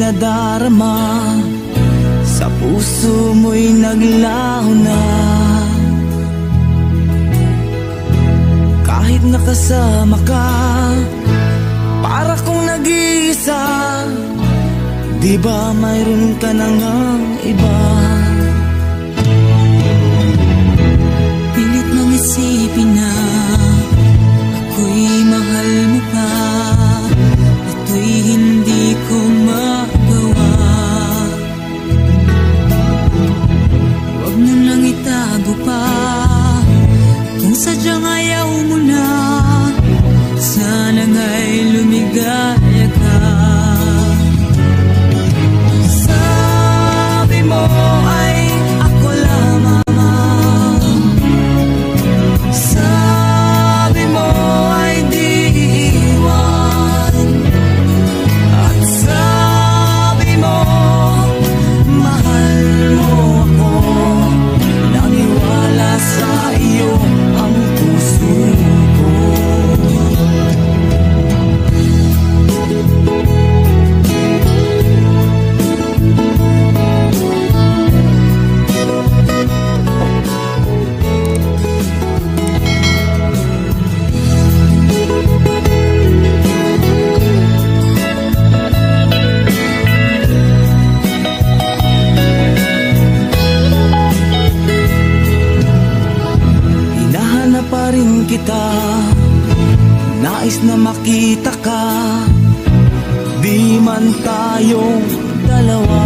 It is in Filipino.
nadarama, sa puso mo'y naglaho na. Kahit nakasama ka, para kong nag-iisa. Di ba mayroon ka na ngang iba? Pilit mong isipin na ako'y mahal mo pa. Ito'y hindi ko magawa. Huwag mo nang itago pa. Kung sadyang ayaw mo na, sana nga'y lumigaya ka. Sabi mo ay ako lamang, sabi mo ay di iiwan, at sabi mo mahal mo ako. Naniwala sa iyo ang puso ko. Hinahanap pa rin kita, nais na makita ka, di man tayong dalawa.